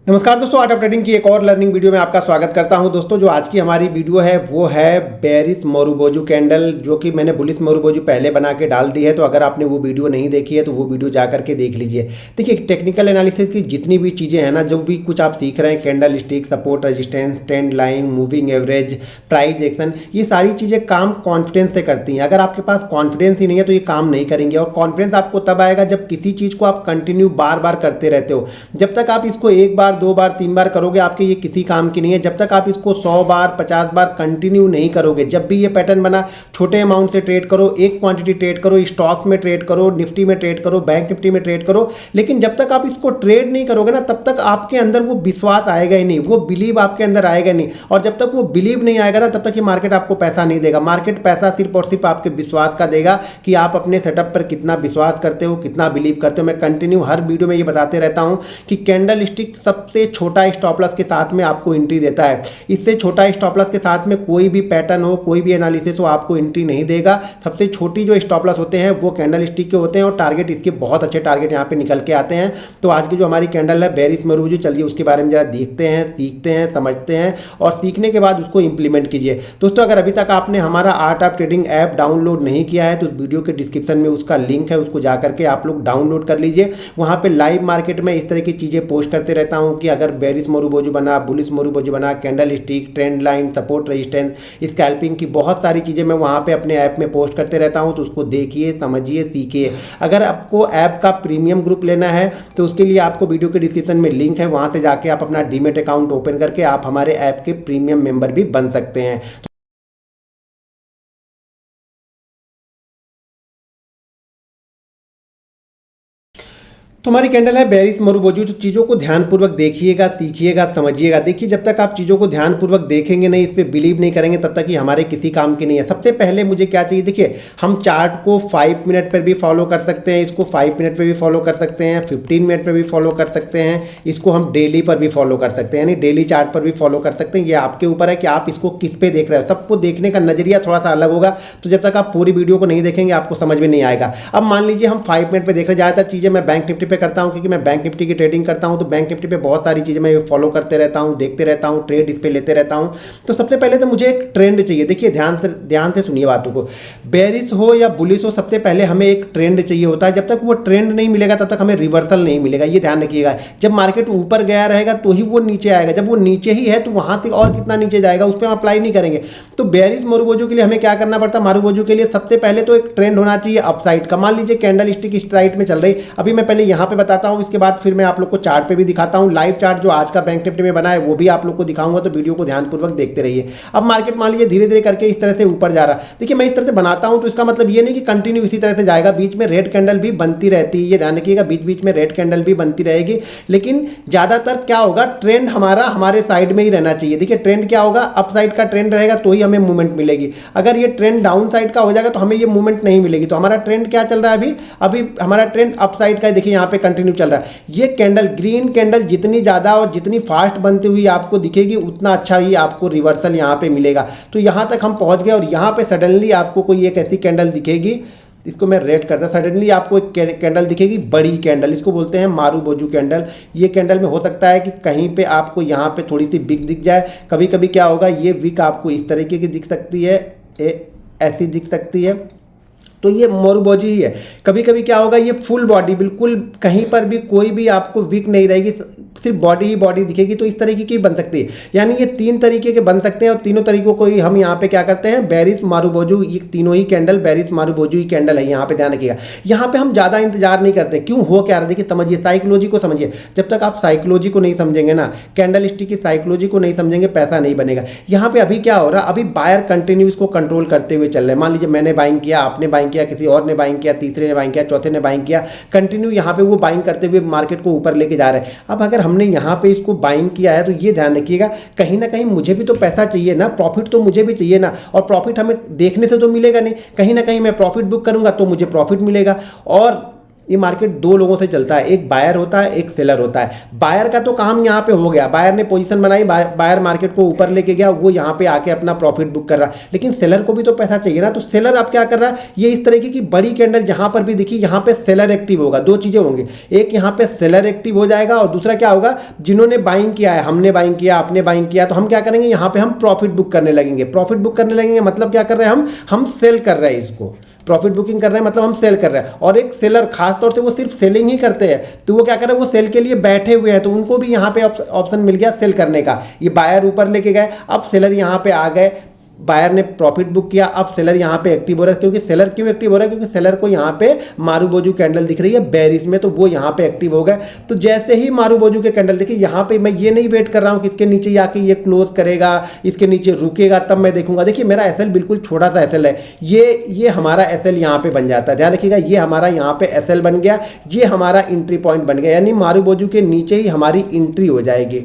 नमस्कार दोस्तों, art of trading की एक और लर्निंग वीडियो में आपका स्वागत करता हूं। दोस्तों जो आज की हमारी वीडियो है वो है बेरिस मोरुबोजू कैंडल, जो कि मैंने बुलिस मोरुबोजू पहले बना के डाल दी है। तो अगर आपने वो वीडियो नहीं देखी है तो वो वीडियो जा करके देख लीजिए। देखिए, टेक्निकल एनालिसिस की जितनी भी चीज़ें हैं ना, जो भी कुछ आप सीख रहे हैं, candle stick, support, resistance, trend line, moving average, price action, ये सारी चीज़ें काम कॉन्फिडेंस से करती हैं। अगर आपके पास कॉन्फिडेंस ही नहीं है तो ये काम नहीं करेंगे। और कॉन्फिडेंस आपको तब आएगा जब किसी चीज़ को आप कंटिन्यू बार बार करते रहते हो। जब तक आप इसको एक बार, दो बार, तीन बार करोगे, आपके ये किसी काम की नहीं है। जब तक आप इसको 100 बार, 50 बार कंटिन्यू नहीं करोगे। जब भी ये पैटर्न बना, छोटे अमाउंट से ट्रेड करो, एक क्वांटिटी ट्रेड करो, स्टॉक्स में ट्रेड करो, निफ्टी में ट्रेड करो, बैंक निफ्टी में ट्रेड करो, लेकिन जब तक आप इसको ट्रेड नहीं करोगे ना, तब तक आपके अंदर वो विश्वास आएगा ही नहीं, वो बिलीव आपके अंदर आएगा नहीं। और जब तक वो बिलीव नहीं आएगा ना, तब तक ये मार्केट आपको पैसा नहीं देगा। मार्केट पैसा सिर्फ और सिर्फ आपके विश्वास का देगा कि आप अपने सेटअप पर कितना विश्वास करते हो, कितना बिलीव करते हो। मैं कंटिन्यू हर वीडियो में ये बताते रहता हूं कि कैंडल स्टिक सबसे छोटा स्टॉप लॉस के साथ में आपको एंट्री देता है। इससे छोटा स्टॉप लॉस के साथ में कोई भी पैटर्न हो, कोई भी एनालिसिस हो, आपको एंट्री नहीं देगा। सबसे छोटी जो स्टॉप लॉस होते हैं वो कैंडल स्टिक के होते हैं, और टारगेट इसके बहुत अच्छे टारगेट यहाँ पे निकल के आते हैं। तो आज की जो हमारी कैंडल है बेरिस मोरुबोजू, चलिए उसके बारे में जरा देखते हैं, सीखते हैं, समझते हैं, और सीखने के बाद उसको इंप्लीमेंट कीजिए। दोस्तों, अगर अभी तक आपने हमारा art of trading app download नहीं किया है तो वीडियो के डिस्क्रिप्शन में उसका लिंक है, उसको जाकर के आप लोग डाउनलोड कर लीजिए। वहाँ पे लाइव मार्केट में इस तरह की चीज़ें पोस्ट करते रहता हूँ कि अगर बेरिस मोरुबोजू बना, बुलिस मोरुबोजू बना, candlestick, trend line, support, resistance, scalping की बहुत सारी चीज़ें मैं वहाँ पे अपने ऐप में पोस्ट करते रहता हूँ। तो उसको देखिए, समझिए, सीखिए। अगर आपको ऐप का प्रीमियम ग्रुप लेना है तो उसके लिए आपको वीडियो के डिस्क्रिप्शन में लिंक है, वहाँ से जाके आप अपना डीमेट अकाउंट ओपन करके आप हमारे ऐप के प्रीमियम मेंबर भी बन सकते हैं। तो हमारी कैंडल है बेरिस मोरुबोजू। तो चीज़ों को ध्यानपूर्वक देखिएगा, सीखिएगा, समझिएगा। देखिए, जब तक आप चीज़ों को ध्यानपूर्वक देखेंगे नहीं, इस पर बिलीव नहीं करेंगे, तब तक ये हमारे किसी काम की नहीं है। सबसे पहले मुझे क्या चाहिए, देखिए, हम चार्ट को 5 मिनट पर भी फॉलो कर सकते हैं, इसको 5 मिनट पर भी फॉलो कर सकते हैं, 15 मिनट पर भी फॉलो कर सकते हैं, इसको हम डेली पर भी फॉलो कर सकते हैं, यानी डेली चार्ट पर भी फॉलो कर सकते हैं। ये आपके ऊपर है कि आप इसको किस पे देख रहे हैं। सबको देखने का नजरिया थोड़ा सा अलग होगा, तो जब तक आप पूरी वीडियो को नहीं देखेंगे आपको समझ में नहीं आएगा। अब मान लीजिए हम 5 मिनट पर देख रहे हैं। ज़्यादातर चीज़ें मैं बैंक निफ्टी पे करता हूं, क्योंकि मैं बैंक निफ्टी की ट्रेडिंग करता हूं। तो बैंक निफ्टी पे बहुत सारी चीज़ें मैं फॉलो करते रहता हूं, देखते रहता हूं, ट्रेड इस पे लेते रहता हूं। तो सबसे पहले तो मुझे एक ट्रेंड चाहिए। देखिए, ध्यान से सुनिए बातों को। बेरिस हो या बुलिस हो, सबसे पहले हमें एक ट्रेंड चाहिए होता है। जब तक वो ट्रेंड नहीं मिलेगा तब तक हमें रिवर्सल नहीं मिलेगा। ये ध्यान रखिएगा। जब मार्केट ऊपर गया रहेगा तो ही वो नीचे आएगा। जब वो नीचे ही है तो वहां से और कितना नीचे जाएगा उस पर हम अप्लाई नहीं करेंगे। तो बेरिस मोरुबोजू के लिए हमें क्या करना पड़ता है, मोरुबोजू के लिए सबसे पहले तो एक ट्रेंड होना चाहिए अपसाइड का। मान लीजिए कैंडल स्टिक इस साइड में चल रही, अभी मैं पहले यहाँ पे बताता हूँ, इसके बाद फिर मैं आप लोग को चार्ट पे भी दिखाता हूँ। लाइव चार्ट जो आज का बैंक निफ्टी में बना है वो भी आप लोग को दिखाऊंगा, तो वीडियो को ध्यानपूर्वक देखते रहिए। अब मार्केट मान लीजिए धीरे धीरे करके इस तरह से ऊपर जा रहा है। देखिए, मैं इस तरह से बनाता हूं तो इसका मतलब ये नहीं कि कंटिन्यू इसी तरह से जाएगा, बीच में रेड कैंडल भी बनती रहती है। ये ध्यान रखिएगा, बीच बीच में रेड कैंडल भी बनती रहेगी, लेकिन ज्यादातर क्या होगा, ट्रेंड हमारा हमारे साइड में ही रहना चाहिए। देखिए, ट्रेंड क्या होगा, अप साइड का ट्रेंड रहेगा तो ही हमें मूवमेंट मिलेगी। अगर ये ट्रेंड डाउन साइड का हो जाएगा तो हमें ये मूवमेंट नहीं मिलेगी। तो हमारा ट्रेंड क्या चल रहा है, अभी हमारा ट्रेंड अप साइड का, देखिए यहाँ पे कंटिन्यू चल रहा है। ये कैंडल, ग्रीन कैंडल जितनी ज़्यादा और जितनी फास्ट बनती हुई आपको दिखेगी उतना अच्छा ही आपको रिवर्सल यहाँ पे मिलेगा। तो यहाँ तक हम पहुँच गए, और यहाँ पे सडनली आपको कोई एक ऐसी कैंडल दिखेगी, इसको मैं रेड करता, सडनली आपको एक कैंडल दिखेगी, बड़ी कैंडल, इसको बोलते हैं मोरुबोजू कैंडल। ये कैंडल में हो सकता है कि कहीं पे आपको यहाँ पे थोड़ी सी विक दिख जाए। कभी कभी क्या होगा, ये विक आपको इस तरीके की दिख सकती है, ऐसी दिख सकती है, तो ये मोरुबोजू ही है। कभी कभी क्या होगा, ये फुल बॉडी, बिल्कुल कहीं पर भी कोई भी आपको वीक नहीं रहेगी, सिर्फ बॉडी ही बॉडी दिखेगी। तो इस तरीके की बन सकती है। यानी ये 3 तरीके के बन सकते हैं, और तीनों तरीकों को ही हम यहाँ पे क्या करते हैं, बेरिस मोरुबोजू, ये तीनों ही कैंडल बेरिस मोरुबोजू ही कैंडल है। यहाँ पे ध्यान रखिएगा, यहाँ पे हम ज़्यादा इंतजार नहीं करते। क्यों, हो क्या रहा है, देखिए, समझिए, साइकोलॉजी को समझिए। जब तक आप साइकोलॉजी को नहीं समझेंगे ना, कैंडल स्टिक की साइकोलॉजी को नहीं समझेंगे, पैसा नहीं बनेगा। यहाँ पे अभी क्या हो रहा है, अभी बायर कंटिन्यू इसको कंट्रोल करते हुए चल रहे हैं। मान लीजिए मैंने बाइंग किया, आपने बाइंग किया, किसी और ने बाइंग किया, तीसरे ने बाइंग किया, चौथे ने बाइंग किया, कंटिन्यू यहाँ पे वो बाइंग करते हुए मार्केट को ऊपर लेके जा रहे हैं। अब अगर हमने यहाँ पे इसको बाइंग किया है तो ये ध्यान रखिएगा, कहीं ना कहीं मुझे भी तो पैसा चाहिए ना, प्रॉफिट तो मुझे भी चाहिए ना। और प्रॉफिट हमें देखने से तो मिलेगा नहीं, कहीं ना कहीं मैं प्रॉफिट बुक करूंगा तो मुझे प्रॉफिट मिलेगा। और ये मार्केट दो लोगों से चलता है, एक बायर होता है, एक सेलर होता है। बायर का तो काम यहाँ पे हो गया, बायर ने पोजीशन बनाई, बायर मार्केट को ऊपर लेके गया, वो यहाँ पे आके अपना प्रॉफिट बुक कर रहा है। लेकिन सेलर को भी तो पैसा चाहिए ना, तो सेलर अब क्या कर रहा है, ये इस तरीके की बड़ी कैंडल जहाँ पर भी दिखी यहाँ पे सेलर एक्टिव होगा। दो चीज़ें होंगी, एक यहाँ पे सेलर एक्टिव हो जाएगा और दूसरा क्या होगा, जिन्होंने बाइंग किया है, हमने बाइंग किया, आपने बाइंग किया, तो हम क्या करेंगे, यहाँ पे हम प्रॉफिट बुक करने लगेंगे। प्रॉफिट बुक करने लगेंगे मतलब क्या कर रहे हैं, हम सेल कर रहे हैं, इसको प्रॉफिट बुकिंग कर रहे हैं मतलब हम सेल कर रहे हैं। और एक सेलर खास तौर से वो सिर्फ सेलिंग ही करते हैं, तो वो क्या कर रहे हैं, वो सेल के लिए बैठे हुए हैं, तो उनको भी यहाँ पे ऑप्शन मिल गया सेल करने का। ये बायर ऊपर लेके गए, अब सेलर यहाँ पे आ गए, बायर ने प्रॉफिट बुक किया, अब सेलर यहाँ पे एक्टिव हो रहा है। क्योंकि सेलर क्यों एक्टिव हो रहा है, क्योंकि सेलर को यहाँ पे मारूबोजू कैंडल दिख रही है बेरिश में, तो वो यहाँ पे एक्टिव हो गए। तो जैसे ही मारूबोजू के कैंडल देखिए, यहाँ पे मैं ये नहीं वेट कर रहा हूँ कि इसके नीचे आके ये क्लोज करेगा, इसके नीचे रुकेगा तब मैं देखूंगा। देखिए मेरा एसएल बिल्कुल छोटा सा एसएल है, ये हमारा एसएल यहाँ पे बन जाता है, ध्यान रखिएगा, ये हमारा यहाँ पे एसएल बन गया, ये हमारा एंट्री पॉइंट बन गया, यानी मारूबोजू के नीचे ही हमारी एंट्री हो जाएगी।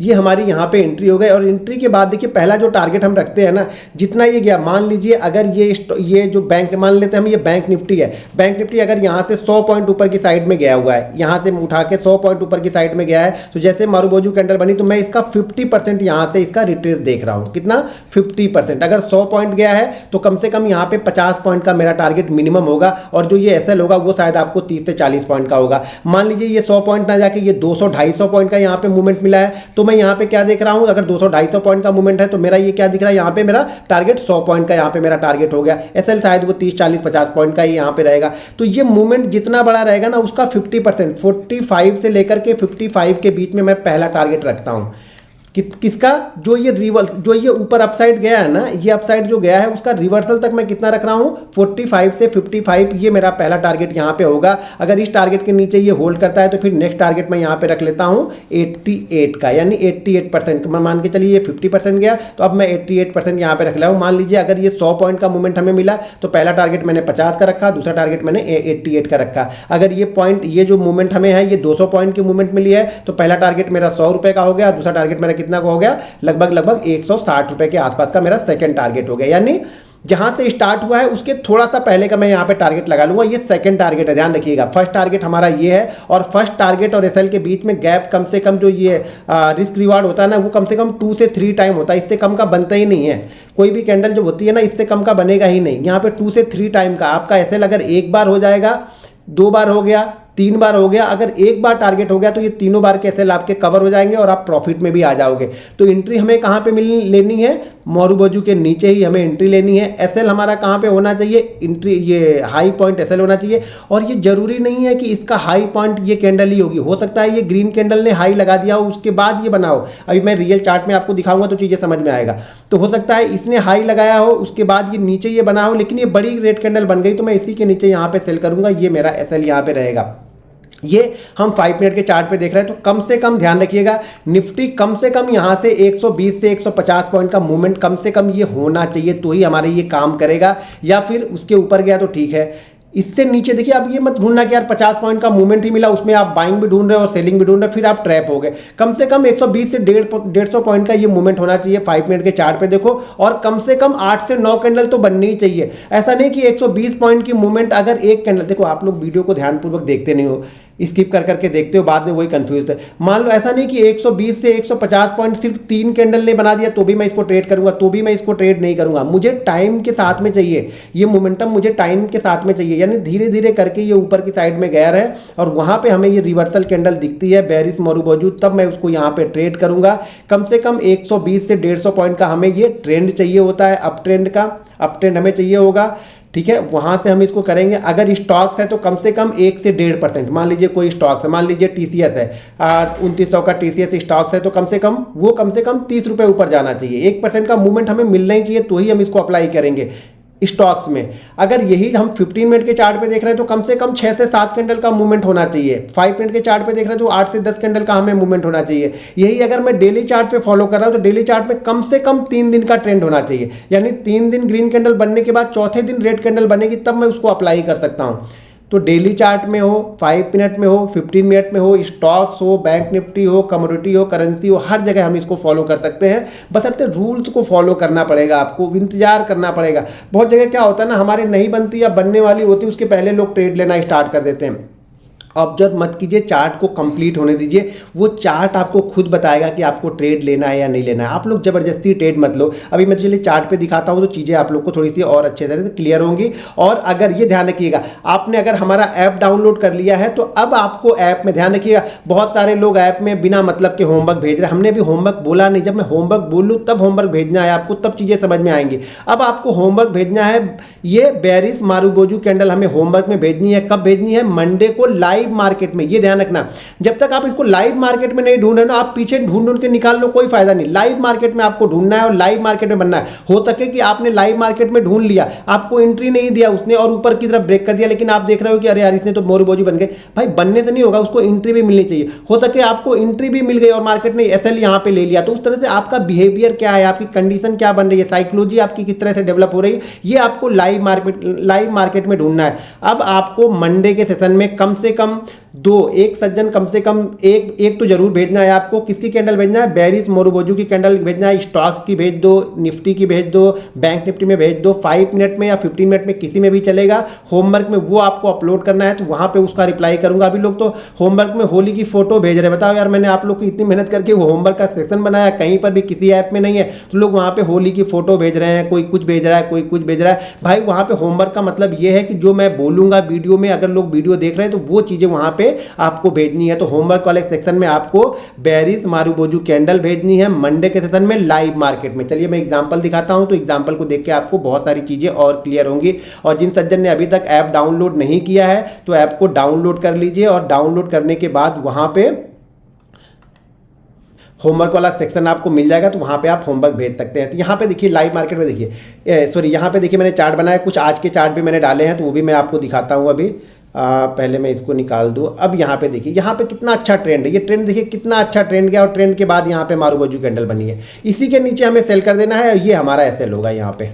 ये हमारी यहाँ पे एंट्री हो गई। और एंट्री के बाद देखिए पहला जो टारगेट हम रखते हैं ना, जितना ये गया, मान लीजिए अगर ये जो बैंक, मान लेते हैं हम, ये बैंक निफ्टी है, बैंक निफ्टी अगर यहाँ से 100 पॉइंट ऊपर की साइड में गया हुआ है, यहाँ से उठा के 100 पॉइंट ऊपर की साइड में गया है, तो जैसे मारूबोजू कैंडल बनी, तो मैं इसका 50% यहाँ से इसका रिट्रेस देख रहा हूँ। कितना? 50%। अगर 100 पॉइंट गया है तो कम से कम यहाँ पे 50 पॉइंट का मेरा टारगेट मिनिमम होगा, और जो ये एसएल होगा वो शायद आपको 30 से 40 पॉइंट का होगा। मान लीजिए ये 100 पॉइंट ना जाके ये 200-250 पॉइंट का यहाँ पे मूवमेंट मिला है, तो मैं यहाँ पे क्या देख रहा हूं, अगर 200-250 पॉइंट का मूवमेंट है तो मेरा ये क्या दिख रहा है, यहाँ पे मेरा टारगेट 100 पॉइंट का यहाँ पे मेरा टारगेट हो गया। एसएल शायद वो 30-40-50 पॉइंट का ही यहाँ पे रहेगा। तो ये मूवमेंट जितना बड़ा रहेगा ना, उसका 50%, 45 से लेकर के 55 के बीच में मैं पहला टारगेट रखता हूँ। किसका? जो ये ऊपर अपसाइड गया है ना, ये अपसाइड जो गया है उसका रिवर्सल तक मैं कितना रख रहा हूँ, 45 से 55, ये मेरा पहला टारगेट यहाँ पे होगा। अगर इस टारगेट के नीचे ये होल्ड करता है तो फिर नेक्स्ट टारगेट मैं यहाँ पे रख लेता हूँ 88 का, यानी 88%। मैं मान के चलिए ये 50% गया, तो अब मैं 88% यहाँ पे रख रहा हूँ। मान लीजिए अगर ये 100 पॉइंट का मूवमेंट हमें मिला, तो पहला टारगेट मैंने 50 का रखा, दूसरा टारगेट मैंने 88 का रखा। अगर ये जो मूवमेंट हमें है, ये 200 पॉइंट की मूवमेंट मिली है, तो पहला टारगेट मेरा 100 रुपये का हो गया, दूसरा टारगेट मेरा कितना का हो गया, लगभग 160 रुपए के आसपास का मेरा सेकंड टारगेट हो गया। यानी जहां से स्टार्ट हुआ है उसके थोड़ा सा पहले का मैं यहां पे टारगेट लगा लूंगा। ये सेकंड टारगेट है, ध्यान रखिएगा। फर्स्ट टारगेट हमारा ये है, और फर्स्ट टारगेट और एसएल के बीच में गैप कम से कम, जो ये रिस्क रिवार्ड होता है ना, वो कम से कम 2 से 3 टाइम होता है, इससे कम का बनता ही नहीं है। कोई भी कैंडल जो होती है ना, इससे कम का बनेगा ही नहीं। यहाँ पे 2 से 3 टाइम का आपका एसएल अगर एक बार हो जाएगा, 2 बार हो गया, 3 बार हो गया, अगर एक बार टारगेट हो गया तो ये तीनों बार के एसएल आपके कवर हो जाएंगे और आप प्रॉफिट में भी आ जाओगे। तो एंट्री हमें कहाँ पे लेनी है, मारूबोजू के नीचे ही हमें एंट्री लेनी है। एसएल हमारा कहाँ पे होना चाहिए, एंट्री, ये हाई पॉइंट एसएल होना चाहिए। और ये जरूरी नहीं है कि इसका हाई पॉइंट ये कैंडल ही होगी, हो सकता है ये ग्रीन कैंडल ने हाई लगा दिया हो, उसके बाद ये बनाओ। अभी मैं रियल चार्ट में आपको दिखाऊंगा तो चीज़ें समझ में आएगा। तो हो सकता है इसने हाई लगाया हो, उसके बाद ये नीचे ये बना हो, लेकिन ये बड़ी रेड कैंडल बन गई, तो मैं इसी के नीचे यहाँ पे सेल करूंगा, ये मेरा एसएल यहाँ पे रहेगा। ये हम 5 मिनट के चार्ट पे देख रहे हैं। तो कम से कम ध्यान रखिएगा, निफ्टी कम से कम यहाँ से 120 से 150 पॉइंट का मूवमेंट कम से कम ये होना चाहिए, तो ही हमारे ये काम करेगा। या फिर उसके ऊपर गया तो ठीक है, इससे नीचे देखिए, आप ये मत ढूंढना कि यार 50 पॉइंट का मूवमेंट ही मिला, उसमें आप बाइंग भी ढूंढ रहे हो और सेलिंग भी ढूंढ रहे हो, फिर आप ट्रैप हो गए। कम से कम 120 से 150 पॉइंट का ये मूवमेंट होना चाहिए। 5 मिनट के चार्ट पे देखो, और कम से कम 8 से 9 कैंडल तो बननी ही चाहिए। ऐसा नहीं कि 120 पॉइंट की मूवमेंट अगर एक कैंडल, देखो आप लोग वीडियो को ध्यानपूर्वक देखते नहीं हो, स्किप कर करके देखते हो, बाद में वही कंफ्यूज है। मान लो ऐसा नहीं कि 120 से 150 पॉइंट सिर्फ 3 कैंडल ने बना दिया तो भी मैं इसको ट्रेड करूंगा, तो भी मैं इसको ट्रेड नहीं करूंगा। मुझे टाइम के साथ में चाहिए, ये मोमेंटम मुझे टाइम के साथ में चाहिए, यानी धीरे धीरे करके ये ऊपर की साइड में गया रहे और वहां पे हमें ये रिवर्सल कैंडल दिखती है बेरिश मारूबोजू, तब मैं उसको यहाँ पे ट्रेड करूंगा। कम से कम 120 से 150 पॉइंट का हमें ये ट्रेंड चाहिए होता है, अप ट्रेंड का, अप ट्रेंड हमें चाहिए होगा, ठीक है। वहां से हम इसको करेंगे। अगर स्टॉक्स है तो कम से कम 1 से 1.5%, मान लीजिए कोई स्टॉक्स है, मान लीजिए टीसीएस है, 2900 का टीसीएस स्टॉक्स है, तो कम से कम 30 रुपये ऊपर जाना चाहिए। 1% का मूवमेंट हमें मिलना ही चाहिए, तो ही हम इसको अप्लाई करेंगे स्टॉक्स में। अगर यही हम 15 मिनट के चार्ट पे देख रहे हैं तो कम से कम 6 से 7 कैंडल का मूवमेंट होना चाहिए। 5 मिनट के चार्ट पे देख रहे हैं तो 8 से 10 कैंडल का हमें मूवमेंट होना चाहिए। यही अगर मैं डेली चार्ट पे फॉलो कर रहा हूं तो डेली चार्ट में कम से कम 3 दिन का ट्रेंड होना चाहिए, यानी 3 दिन ग्रीन कैंडल बनने के बाद चौथे दिन रेड कैंडल बनेगी, तब मैं उसको अप्लाई कर सकता हूं। तो डेली चार्ट में हो, 5 मिनट में हो, 15 मिनट में हो, स्टॉक्स हो, बैंक निफ्टी हो, कमोडिटी हो, करेंसी हो, हर जगह हम इसको फॉलो कर सकते हैं। बशर्ते रूल्स को फॉलो करना पड़ेगा, आपको इंतजार करना पड़ेगा। बहुत जगह क्या होता है ना, हमारी नहीं बनती या बनने वाली होती, उसके पहले लोग ट्रेड लेना स्टार्ट कर देते हैं। ऑब्जर्व मत कीजिए, चार्ट को कंप्लीट होने दीजिए, वो चार्ट आपको खुद बताएगा कि आपको ट्रेड लेना है या नहीं लेना है। आप लोग जबरदस्ती ट्रेड मत लो। अभी मैं चलिए चार्ट पे दिखाता हूँ तो चीज़ें आप लोग को थोड़ी सी और अच्छे तरह से क्लियर होंगी। और अगर ये ध्यान रखिएगा, आपने अगर हमारा ऐप डाउनलोड कर लिया है तो अब आपको ऐप में ध्यान रखिएगा, बहुत सारे लोग ऐप में बिना मतलब के होमवर्क भेज रहे हैं। हमने भी होमवर्क बोला नहीं, जब मैं होमवर्क बोलूँ तब होमवर्क भेजना है आपको, तब चीज़ें समझ में आएंगी। अब आपको होमवर्क भेजना है, ये बेरिस मारुबोजू कैंडल हमें होमवर्क में भेजनी है। कब भेजनी है? मंडे को लाइव मार्केट में। ये ध्यान रखना, जब तक आप इसको लाइव मार्केट में नहीं ढूंढ रहे ना, आप पीछे ढूंढ के निकाल लो, कोई फायदा नहीं। लाइव मार्केट में आपको ढूंढना है और लाइव मार्केट में बनना है। हो सके कि आपने लाइव मार्केट में ढूंढ लिया, आपको एंट्री नहीं दिया उसने और ऊपर की तरफ ब्रेक कर दिया, लेकिन आप देख रहे हो कि अरे यार इसने तो मारुबोजू बन गए। भाई बनने से नहीं होगा, उसको एंट्री भी मिलनी चाहिए। हो सके आपको एंट्री भी मिल गई और मार्केट ने एसएल यहां पे ले लिया, तो उस तरह से आपका बिहेवियर क्या है, आपकी कंडीशन क्या बन रही है, साइकोलॉजी आपकी किस तरह से डेवलप हो रही है, ये आपको लाइव मार्केट में ढूंढना है। अब आपको मंडे के सेशन में कम से कम एक सज्जन कम से कम एक तो जरूर भेजना है आपको। किसकी कैंडल भेजना है? बेरिस मारुबोजू की कैंडल भेजना है। स्टॉक्स की भेज दो, निफ्टी की भेज दो, बैंक निफ्टी में भेज दो। 5 मिनट में या 15 मिनट में किसी में भी चलेगा। होमवर्क में वो आपको अपलोड करना है, तो वहां पे उसका रिप्लाई करूंगा। अभी लोग तो होमवर्क में होली की फोटो भेज रहे हैं। बताओ यार, मैंने आप लोग को इतनी मेहनत करके वो होमवर्क का सेक्शन बनाया, कहीं पर भी किसी ऐप में नहीं है, तो लोग वहां पे होली की फोटो भेज रहे हैं। कोई कुछ भेज रहा है, कोई कुछ भेज रहा है। भाई वहां पे होमवर्क का मतलब ये है कि जो मैं बोलूंगा वीडियो में, अगर लोग वीडियो देख रहे हैं तो वो चीजें वहां पे आपको भेजनी है। तो होमवर्क वाले सेक्शन में आपको बेरिस मारुबोजू कैंडल भेजनी है मंडे के सेशन में लाइव मार्केट में। चलिए मैं एग्जांपल दिखाता हूं, तो एग्जांपल को देख के आपको बहुत सारी चीजें और क्लियर होंगी। और जिन सज्जन ने अभी तक ऐप डाउनलोड नहीं किया है तो ऐप को डाउनलोड कर लीजिए, और डाउनलोड करने के बाद वहां पे होमवर्क वाला सेक्शन आपको मिल जाएगा, तो वहाँ पे आप होमवर्क भेज सकते हैं। तो यहाँ पे देखिए लाइव मार्केट में देखिए, सॉरी यहाँ पे देखिए मैंने चार्ट बनाया, कुछ आज के चार्ट भी मैंने डाले हैं, तो वो भी मैं आपको दिखाता हूँ। अभी पहले मैं इसको निकाल दूँ। अब यहाँ पे देखिए, यहाँ पे कितना अच्छा ट्रेंड है। ये ट्रेंड देखिए कितना अच्छा ट्रेंड गया, और ट्रेंड के बाद यहाँ पे मारुबोजू कैंडल बनी है। इसी के नीचे हमें सेल कर देना है, ये हमारा एसएल होगा। यहाँ पे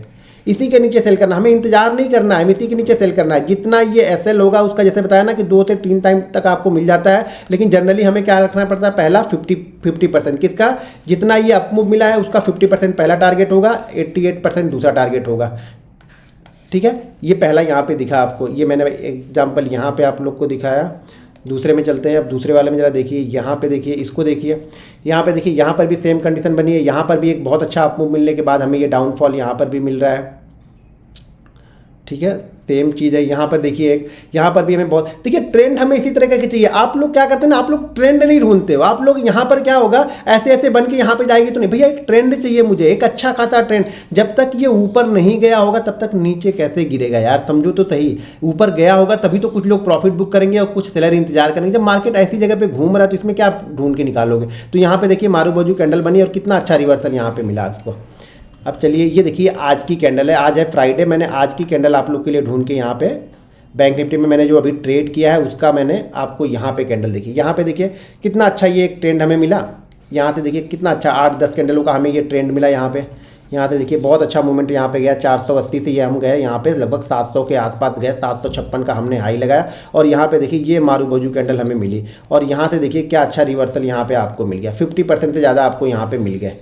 इसी के नीचे सेल करना, हमें इंतजार नहीं करना है, इसी के नीचे सेल करना है। जितना ये एसएल होगा उसका, जैसे बताया ना कि 2 से 3 टाइम तक आपको मिल जाता है, लेकिन जनरली हमें क्या रखना पड़ता है? पहला 50% किसका? जितना ये अपमूव मिला है उसका 50% पहला टारगेट होगा, 88% दूसरा टारगेट होगा। ठीक है, ये पहला यहाँ पे दिखा आपको, ये मैंने एग्जाम्पल यहाँ पे आप लोग को दिखाया। दूसरे में चलते हैं। अब दूसरे वाले में जरा देखिए, यहाँ पे देखिए, इसको देखिए, यहाँ पे देखिए, यहाँ पर भी सेम कंडीशन बनी है। यहाँ पर भी एक बहुत अच्छा अपमूव मिलने के बाद हमें ये डाउनफॉल यहाँ पर भी मिल रहा है। ठीक है, सेम चीज़ है। यहाँ पर देखिए एक, यहाँ पर भी हमें बहुत, देखिए ट्रेंड हमें इसी तरह का चाहिए। आप लोग क्या करते हैं ना, आप लोग ट्रेंड नहीं ढूंढते हो। आप लोग यहाँ पर क्या होगा, ऐसे ऐसे बन के यहाँ पे जाएगी तो नहीं। भैया एक ट्रेंड चाहिए मुझे, एक अच्छा खासा ट्रेंड। जब तक ये ऊपर नहीं गया होगा तब तक नीचे कैसे गिरेगा यार, समझो तो सही। ऊपर गया होगा तभी तो कुछ लोग प्रॉफिट बुक करेंगे और कुछ सेलर इंतजार करेंगे। जब मार्केट ऐसी जगह पे घूम रहा है तो इसमें क्या ढूंढ के निकालोगे। तो यहाँ पे देखिए मारुबोजू कैंडल बनी और कितना अच्छा रिवर्सल यहाँ पे मिला इसको। अब चलिए ये देखिए आज की कैंडल है, आज है फ्राइडे। मैंने आज की कैंडल आप लोग के लिए ढूंढ के यहाँ पे बैंक निफ्टी में मैंने जो अभी ट्रेड किया है उसका मैंने आपको यहाँ पे कैंडल देखिए, यहाँ पे देखिए कितना अच्छा ये एक ट्रेंड हमें मिला। यहाँ से देखिए कितना अच्छा 8-10 कैंडलों का हमें ये ट्रेंड मिला। यहाँ पे यहाँ से देखिए बहुत अच्छा मूवमेंट यहाँ पे गया। 480 से ये हम गए यहाँ पे लगभग 700 के आसपास गए, 756 का हमने हाई लगाया। और यहाँ पे देखिए ये मारुबोजू कैंडल हमें मिली, और यहाँ से देखिए क्या अच्छा रिवर्सल यहाँ पे आपको मिल गया। 50% से ज़्यादा आपको यहाँ पे मिल गए।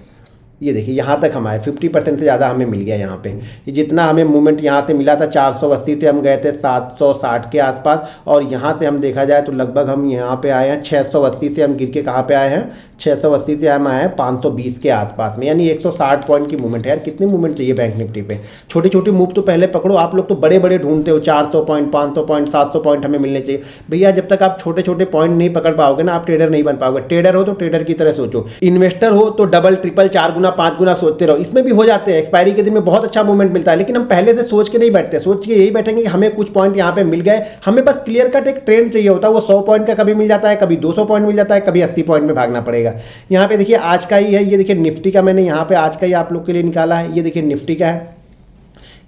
ये देखिए यहाँ तक हम आए, 50% से ज़्यादा हमें मिल गया यहाँ पे। ये जितना हमें मूवमेंट यहाँ से मिला था, 480 से हम गए थे 760 के आसपास, और यहाँ से हम देखा जाए तो लगभग हम यहाँ पे आए हैं 680 से हम गिर के कहाँ पे आए हैं, 680 से हम आए हैं 520 के आसपास में, यानी 160 पॉइंट की मूवमेंट है। यार कितनी मूवमेंट चाहिए बैंक निफ्टी पे। छोटी छोटी मूव तो पहले पकड़ो। आप लोग तो बड़े बड़े ढूंढते हो, 400 पॉइंट, 500 पॉइंट, 700 पॉइंट हमें मिलने चाहिए। भैया जब तक आप छोटे छोटे पॉइंट नहीं पकड़ पाओगे ना, आप ट्रेडर नहीं बन पाओगे। ट्रेडर हो तो ट्रेडर की तरह सोचो, इन्वेस्टर हो तो डबल ट्रिपल 4 गुना 5 गुना सोचते रहो। इसमें भी हो जाते हैं, एक्सपायरी के दिन में बहुत अच्छा मूवमेंट मिलता है, लेकिन हम पहले से सोच के नहीं बैठते। सोच के यही बैठेंगे कि हमें कुछ पॉइंट यहाँ पे मिल गए। हमें बस क्लियर कट एक ट्रेंड चाहिए होता है। वो 100 पॉइंट का कभी मिल जाता है, कभी 200 पॉइंट मिल जाता है, कभी 80 पॉइंट में भागना पड़ेगा। यहाँ पे देखिए आज का ही है, ये देखिए निफ्टी का मैंने यहाँ पे आज का ही आप लोग के लिए निकाला है। ये देखिए निफ्टी का है,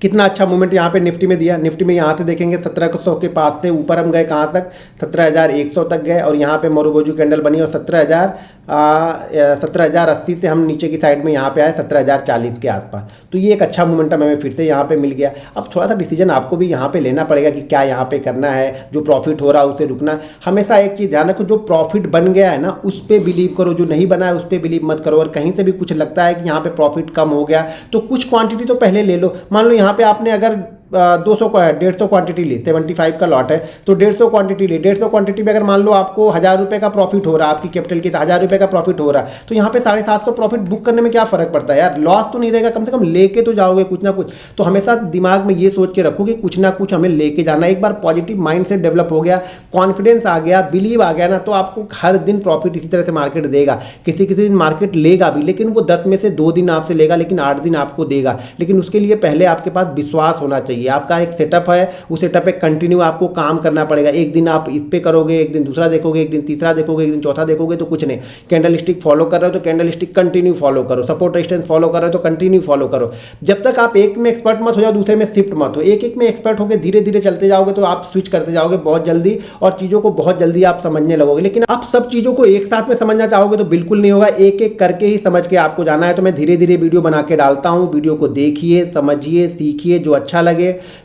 कितना अच्छा मूवमेंट यहाँ पे निफ्टी में दिया। निफ्टी में यहाँ से देखेंगे 1700 के पास से ऊपर हम गए कहाँ तक, 17,100 तक गए और यहाँ पे मोरूबोजू कैंडल बनी और 17,080 से हम नीचे की साइड में यहाँ पे आए 17,040 के आसपास। तो ये एक अच्छा मोमेंटम हमें फिर से यहाँ पे मिल गया। अब थोड़ा सा डिसीजन आपको भी यहाँ पे लेना पड़ेगा कि क्या यहाँ पे करना है, जो प्रॉफिट हो रहा है उसे रुकना। हमेशा एक चीज़ ध्यान रखो, जो प्रॉफिट बन गया है ना उस पर बिलीव करो, जो नहीं बना है उस पर बिलीव मत करो। और कहीं से भी कुछ लगता है कि यहाँ पे प्रॉफिट कम हो गया तो कुछ क्वांटिटी तो पहले ले लो। मान लो यहाँ पे आपने अगर 200 का 150 क्वांटिटी ली, 75 का लॉट है तो 150 क्वांटिटी ली। 150 क्वांटिटी में अगर मान लो आपको 1000 रुपये का प्रॉफिट हो रहा है, आपकी कैपिटल के 1000 रुपये का प्रॉफिट हो रहा है, तो यहाँ पे 750 प्रॉफिट बुक करने में क्या फर्क पड़ता है यार, लॉस तो नहीं रहेगा, कम से कम लेके तो जाओगे कुछ ना कुछ। तो हमेशा दिमाग में ये सोच के रखो कि कुछ ना कुछ हमें लेके जाना। एक बार पॉजिटिव माइंड सेट डेवलप हो गया, कॉन्फिडेंस आ गया, बिलीव आ गया ना, तो आपको हर दिन प्रॉफिट इसी तरह से मार्केट देगा। किसी किसी दिन मार्केट लेगा भी, लेकिन वो 10 में से 2 दिन आपसे लेगा, लेकिन 8 दिन आपको देगा। लेकिन उसके लिए पहले आपके पास विश्वास होना चाहिए। आपका एक सेटअप है, उस सेटअप पे कंटिन्यू आपको काम करना पड़ेगा। एक दिन आप इस पे करोगे, एक दिन दूसरा देखोगे, एक दिन तीसरा देखोगे, एक दिन चौथा देखोगे तो कुछ नहीं। कैंडल स्टिक फॉलो कर रहे हो तो कैंडल स्टिक कंटिन्यू फॉलो करो, सपोर्ट रेजिस्टेंस फॉलो कर रहे हो तो कंटिन्यू फॉलो करो। जब तक आप एक में एक्सपर्ट मत हो जाओ, दूसरे में शिफ्ट मत हो। एक एक में एक्सपर्ट होकर धीरे धीरे चलते जाओगे तो आप स्विच करते जाओगे बहुत जल्दी और चीज़ों को बहुत जल्दी आप समझने लगोगे। लेकिन आप सब चीज़ों को एक साथ में समझना चाहोगे तो बिल्कुल नहीं होगा, एक एक करके ही समझ के आपको जाना है। तो मैं धीरे धीरे वीडियो बना के डालता हूँ, वीडियो को देखिए, समझिए, सीखिए। जो अच्छा लगे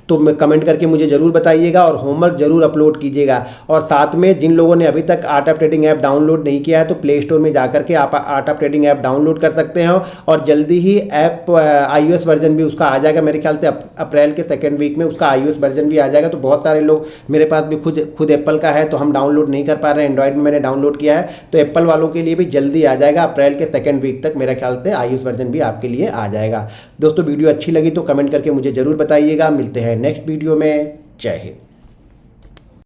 तो मैं कमेंट करके मुझे जरूर बताइएगा और होमवर्क जरूर अपलोड कीजिएगा। और साथ में जिन लोगों ने अभी तक art of trading app download नहीं किया है तो प्ले स्टोर में जाकर के आप art of trading app download कर सकते हो और जल्दी ही ऐप iOS वर्जन भी उसका आ जाएगा। मेरे ख्याल से अप्रैल के 2nd वीक में उसका iOS वर्जन भी आ जाएगा। तो बहुत सारे लोग, मेरे पास भी खुद एप्पल का है तो हम डाउनलोड नहीं कर पा रहे हैं, एंड्रॉइड में मैंने डाउनलोड किया है। तो एप्पल वालों के लिए भी जल्दी आ जाएगा, अप्रैल के 2nd वीक तक मेरे ख्याल से iOS वर्जन भी आपके लिए आ जाएगा। दोस्तों वीडियो अच्छी लगी तो कमेंट करके मुझे ज़रूर बताइएगा। मिलते हैं नेक्स्ट वीडियो में। जय हिंद।